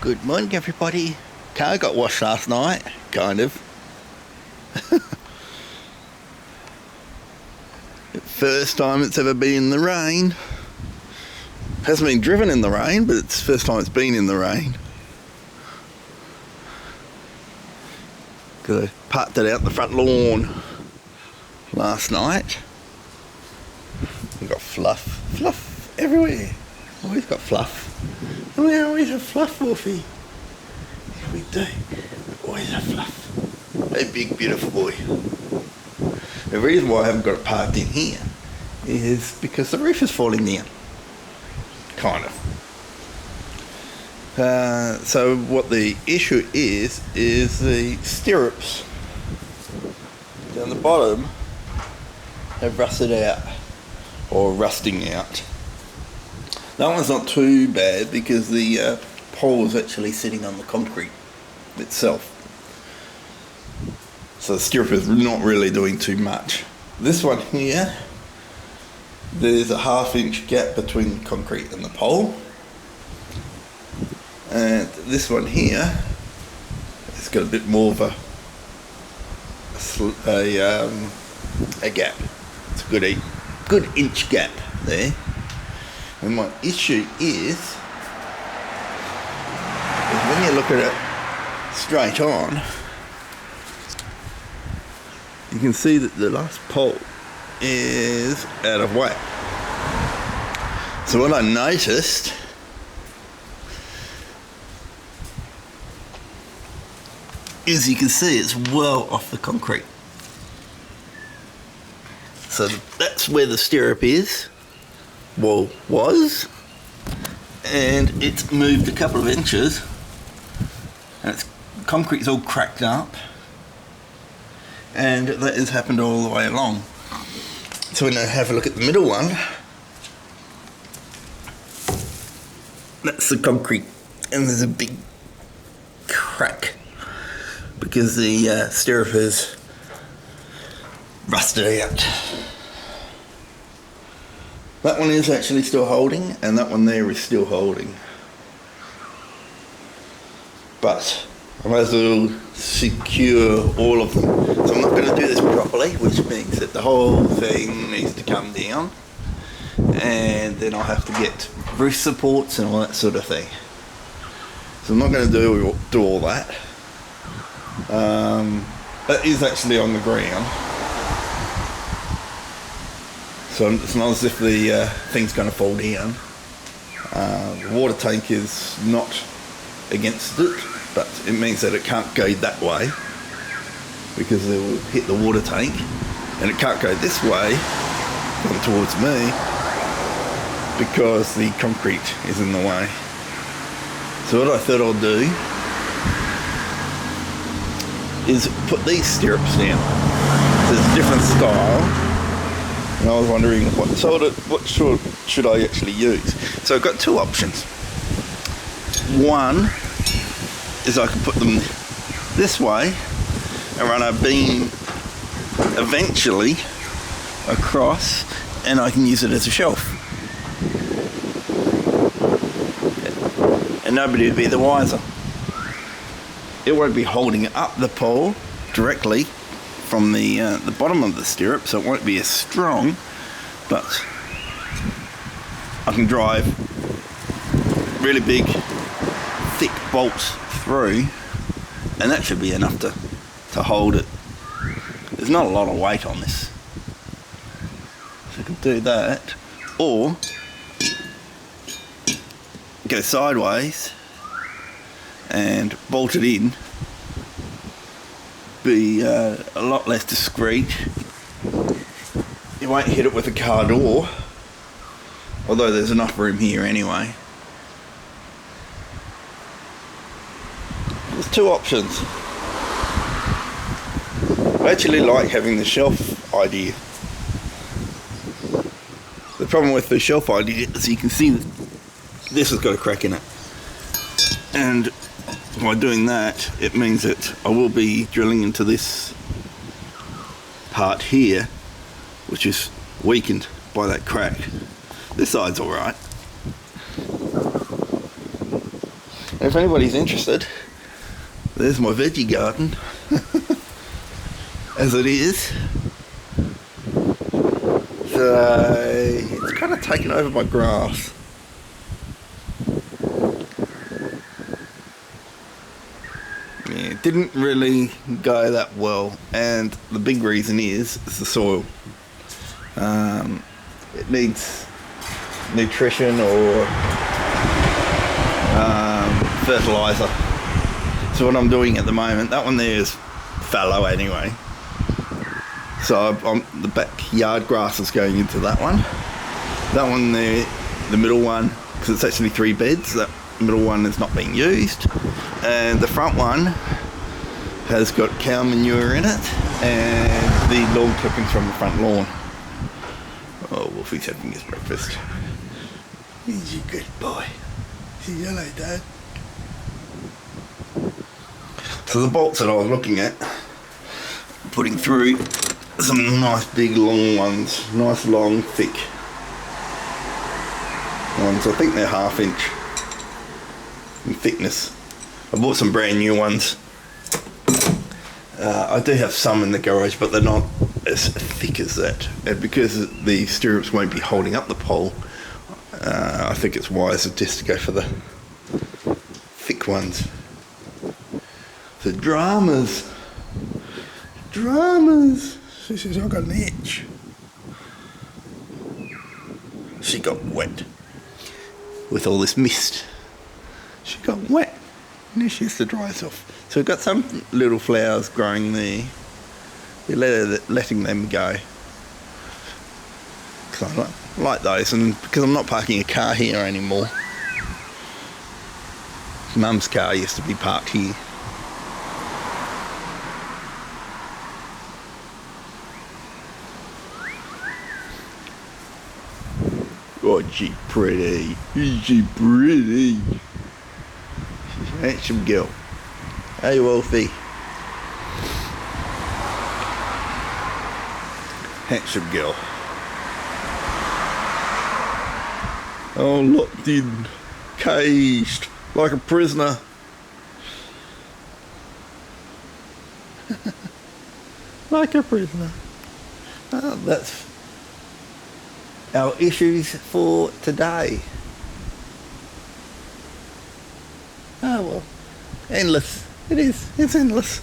Good morning, everybody. Car got washed last night, kind of. First time it's ever been in the rain. Hasn't been driven in the rain, but it's the first time it's been in the rain. Because I parked it out the front lawn last night. We've got fluff everywhere. Always got fluff. And we always have fluff, Wolfie. Yeah, we do. We always have fluff. A big, beautiful boy. The reason why I haven't got it parked in here is because the roof is falling down. Kind of. So what the issue is the stirrups down the bottom have rusted out, or rusting out. That one's not too bad because the pole is actually sitting on the concrete itself. So the stirrup is not really doing too much. This one here, there's a 1/2 inch gap between the concrete and the pole. And this one here, it's got a bit more of a gap. It's a good inch gap there. And my issue is when you look at it straight on, you can see that the last pole is out of whack. So what I noticed is, you can see it's well off the concrete. So that's where the stirrup is. Well, was, and it's moved a couple of inches, and its concrete's all cracked up, and that has happened all the way along. So when I have a look at the middle one, that's the concrete, and there's a big crack because the stirrup is rusted out. That one is actually still holding, and that one there is still holding. But I might as well secure all of them. So I'm not going to do this properly, which means that the whole thing needs to come down, and then I'll have to get roof supports and all that sort of thing. So I'm not going to do all that. That is actually on the ground. So it's not as if the thing's going to fall down. The water tank is not against it, but it means that it can't go that way because it will hit the water tank, and it can't go this way, come towards me, because the concrete is in the way. So what I thought I'll do is put these stirrups down. There's a different style. And I was wondering what should I actually use. So I've got two options. One is I can put them this way and run a beam eventually across, and I can use it as a shelf. And nobody would be the wiser. It won't be holding up the pole directly from the bottom of the stirrup, so it won't be as strong, but I can drive really big, thick bolts through, and that should be enough to hold it. There's not a lot of weight on this, so I can do that, or go sideways and bolt it in. Be a lot less discreet. You won't hit it with a car door, although there's enough room here anyway. There's two options. I actually like having the shelf idea. The problem with the shelf idea is you can see that this has got a crack in it, and by doing that, it means that I will be drilling into this part here, which is weakened by that crack. This side's alright. If anybody's interested, there's my veggie garden. As it is. So it's kind of taken over my grass. Yeah, it didn't really go that well, and the big reason is the soil. It needs nutrition or fertilizer. So what I'm doing at the moment, that one there is fallow anyway. So the backyard grass is going into that one. That one there, the middle one, because it's actually 3 beds, that middle one is not being used. And the front one has got cow manure in it and the lawn clippings from the front lawn. Oh, Wolfie's having his breakfast. He's a good boy. Say hello, Dad. So the bolts that I was looking at, putting through some nice big long ones, nice long thick ones. I think they're 1/2 inch in thickness. I bought some brand new ones. I do have some in the garage, but they're not as thick as that. And because the stirrups won't be holding up the pole, I think it's wiser just to go for the thick ones. The dramas. She says, I've got an itch. She got wet with all this mist. She got wet. And now she has to dry herself. So we've got some little flowers growing there. We're letting them go. Because I like those, and because I'm not parking a car here anymore. Mum's car used to be parked here. Oh, she pretty. Is she pretty? She's a handsome girl. Hey, Wolfie. Handsome girl. Oh, locked in, caged, like a prisoner. Like a prisoner. Oh, that's our issues for today. Oh well, endless. It is. It's endless.